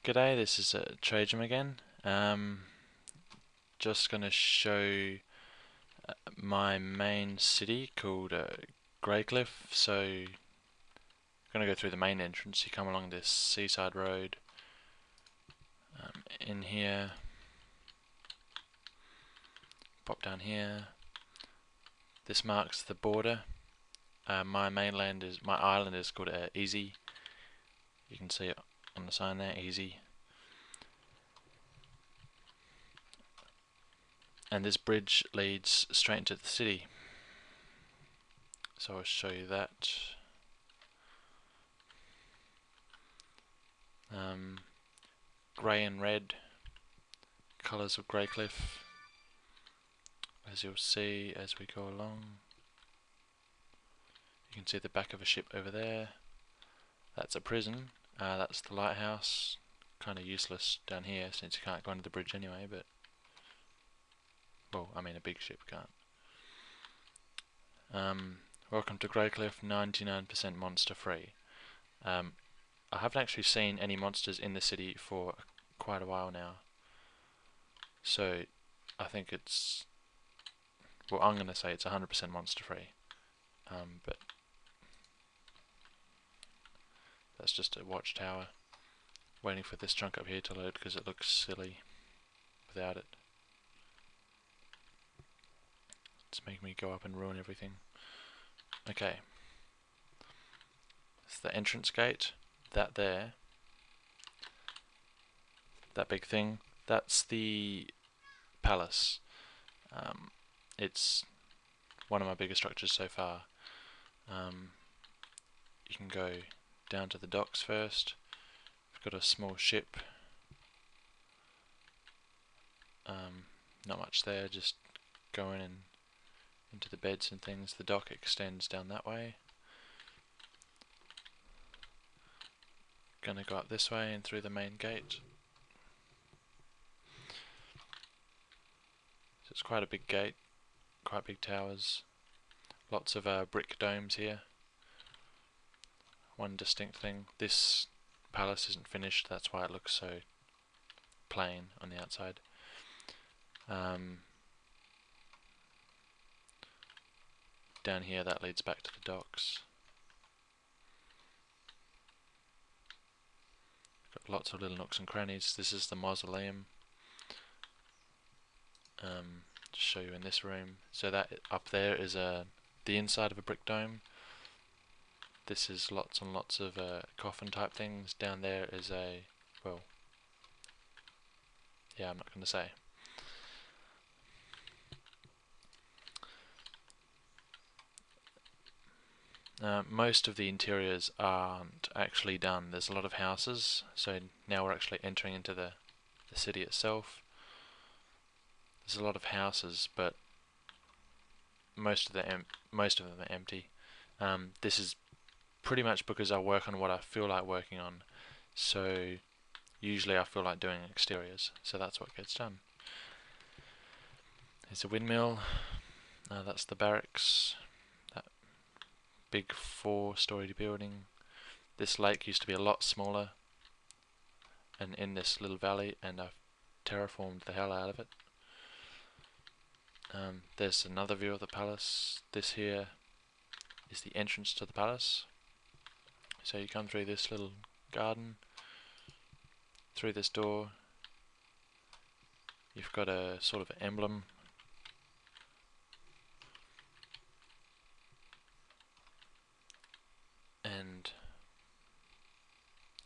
G'day, this is Trajan again. Just going to show my main city called Greycliff. So, I'm going to go through the main entrance. You come along this seaside road. In here, pop down here. This marks the border. My island is called Easy. You can see it on the sign there, Easy. And this bridge leads straight into the city. So I'll show you that. Grey and red colours of Greycliff, as you'll see as we go along. You can see the back of a ship over there. That's a prison. That's the lighthouse. Kind of useless down here since you can't go under the bridge anyway, but well, I mean a big ship can't. Welcome to Greycliff, 99% monster free. I haven't actually seen any monsters in the city for quite a while now, so I think it's, well, I'm going to say it's 100% monster free, but that's just a watchtower waiting for this chunk up here to load because it looks silly without it. It's making me go up and ruin everything. Okay, it's the entrance gate. That there, that big thing, that's the palace. It's one of my biggest structures so far. You can go down to the docks first. We've got a small ship. Not much there, just go in and into the beds and things. The dock extends down that way. Gonna go up this way and through the main gate. So it's quite a big gate, quite big towers. Lots of brick domes here. One distinct thing, this palace isn't finished, that's why it looks so plain on the outside. Down here that leads back to the docks. Got lots of little nooks and crannies. This is the mausoleum. To show you in this room. So that up there is the inside of a brick dome. This is lots and lots of coffin type things. Down there is a, well, yeah, I'm not going to say. Most of the interiors aren't actually done. There's a lot of houses, so now we're actually entering into the city itself. There's a lot of houses, but most of them are empty. This is pretty much because I work on what I feel like working on. So usually I feel like doing exteriors, so that's what gets done. There's a windmill. That's the barracks. That big 4-story building. This lake used to be a lot smaller, and in this little valley, and I've terraformed the hell out of it. There's another view of the palace. This here is the entrance to the palace. So you come through this little garden, through this door. You've got a sort of emblem. And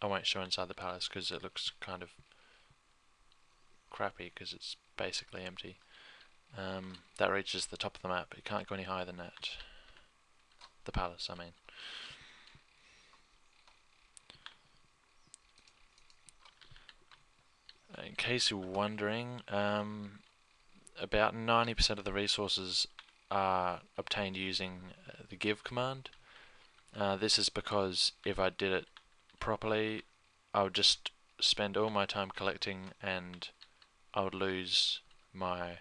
I won't show inside the palace because it looks kind of crappy because it's basically empty. That reaches the top of the map. It can't go any higher than that. The palace, I mean. In case you're wondering, about 90% of the resources are obtained using the give command. This is because if I did it properly, I would just spend all my time collecting and I would lose my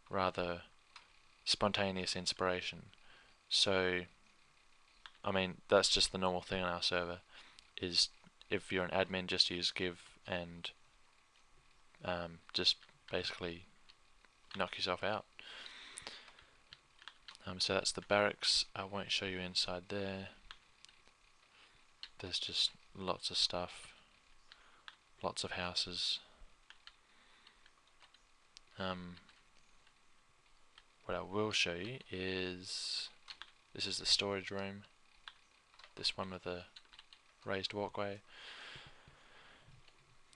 rather spontaneous inspiration. So, I mean, that's just the normal thing on our server, is if you're an admin, just use give and just basically knock yourself out. So that's the barracks. I won't show you inside there. There's just lots of stuff, lots of houses. What I will show you is, this is the storage room, this one with a raised walkway.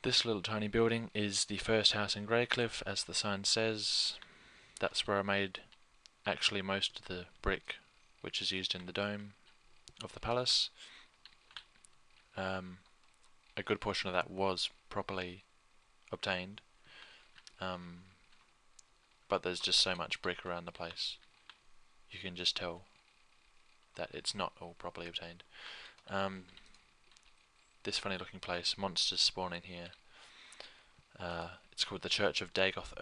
This little tiny building is the first house in Greycliff, as the sign says. That's where I made actually most of the brick which is used in the dome of the palace. A good portion of that was properly obtained, but there's just so much brick around the place, you can just tell that it's not all properly obtained. This funny looking place, monsters spawn in here. It's called the Church of Dagoth.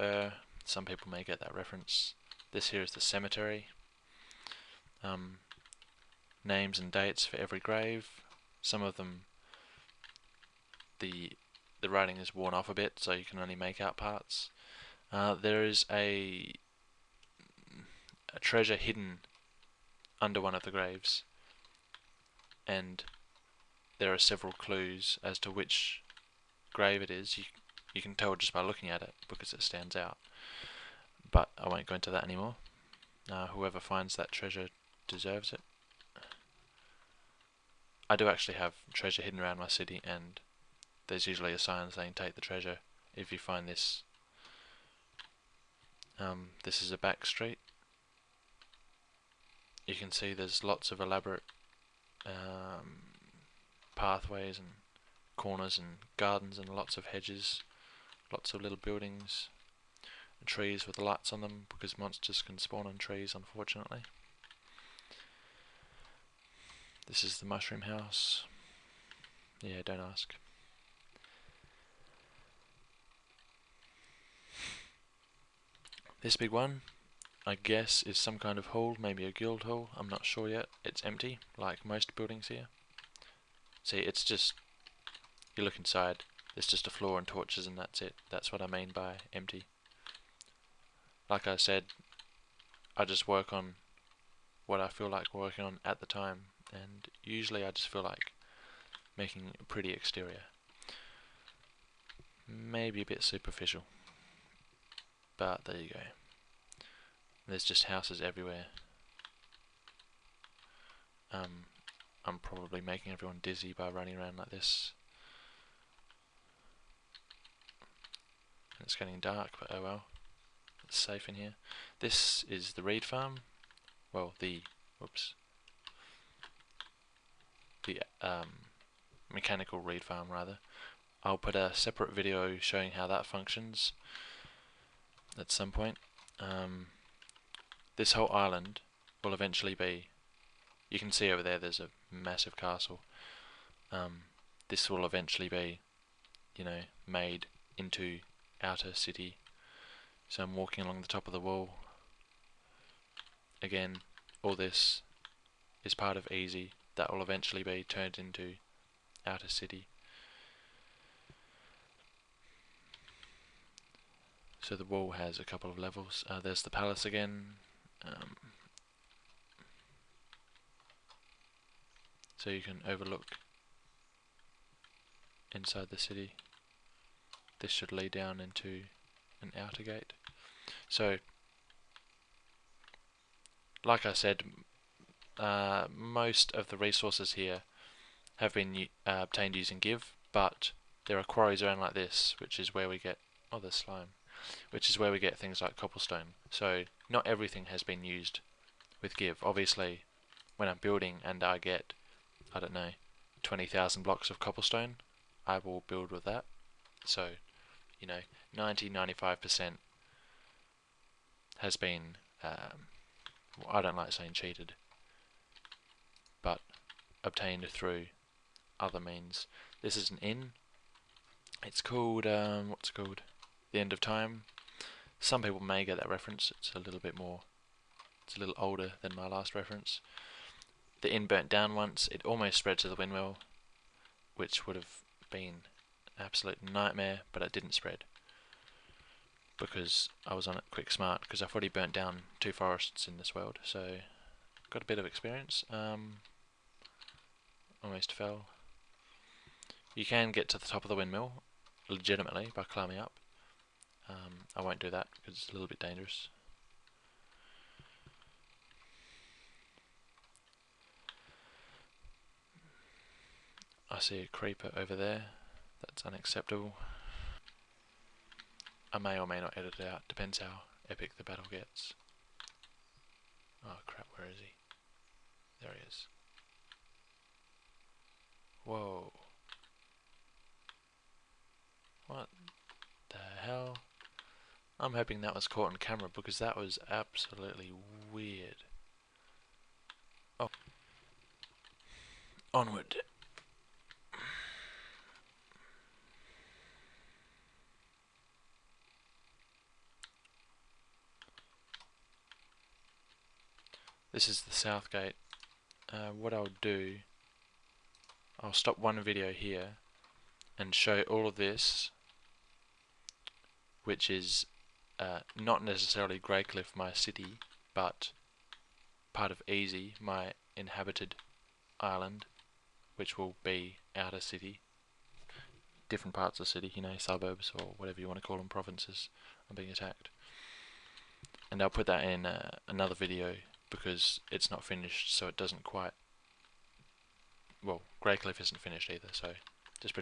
Some people may get that reference. This here is the cemetery. Names and dates for every grave. Some of them, the writing is worn off a bit, so you can only make out parts. There is a treasure hidden under one of the graves, and there are several clues as to which grave it is. You can tell just by looking at it because it stands out. But I won't go into that anymore. Whoever finds that treasure deserves it. I do actually have treasure hidden around my city, and there's usually a sign saying take the treasure if you find this. This is a back street. You can see there's lots of elaborate pathways and corners and gardens and lots of hedges, lots of little buildings, and trees with lights on them because monsters can spawn on trees, unfortunately. This is the mushroom house. Yeah, don't ask. This big one, I guess, is some kind of hall, maybe a guild hall, I'm not sure yet. It's empty, like most buildings here. See, it's just, you look inside, there's just a floor and torches and that's it. That's what I mean by empty. Like I said, I just work on what I feel like working on at the time, and usually I just feel like making a pretty exterior. Maybe a bit superficial, but there you go. There's just houses everywhere. I'm probably making everyone dizzy by running around like this. And it's getting dark, but oh well. It's safe in here. This is the reed farm. Well, the mechanical reed farm rather. I'll put a separate video showing how that functions at some point. This whole island will eventually be, you can see over there there's a massive castle. This will eventually be, you know, made into outer city. So I'm walking along the top of the wall. Again, all this is part of Easy. That will eventually be turned into outer city. So the wall has a couple of levels. There's the palace again. So you can overlook inside the city. This should lead down into an outer gate. So, like I said, most of the resources here have been obtained using Give, but there are quarries around like this, which is where we get, oh there's slime, which is where we get things like cobblestone. So not everything has been used with Give. Obviously, when I'm building and I get, I don't know, 20,000 blocks of cobblestone, I will build with that. So, you know, 90-95% has been, I don't like saying cheated, but obtained through other means. This is an inn. It's called, what's it called? The End of Time. Some people may get that reference. It's a little bit more, it's a little older than my last reference. The inn burnt down once. It almost spread to the windmill, which would have been absolute nightmare, but it didn't spread because I was on it quick smart, because I've already burnt down 2 forests in this world, so got a bit of experience. Almost fell. You can get to the top of the windmill legitimately by climbing up. I won't do that because it's a little bit dangerous. I see a creeper over there. That's unacceptable. I may or may not edit it out, depends how epic the battle gets. Oh crap, where is he? There he is. Whoa. What the hell? I'm hoping that was caught on camera because that was absolutely weird. Oh. Onward. This is the south gate. What I'll do, I'll stop one video here and show all of this, which is not necessarily Greycliff, my city, but part of Easy, my inhabited island, which will be outer city, different parts of the city, you know, suburbs or whatever you want to call them, provinces, are being attacked. And I'll put that in another video because it's not finished, so it doesn't quite, well, Greycliff isn't finished either, so just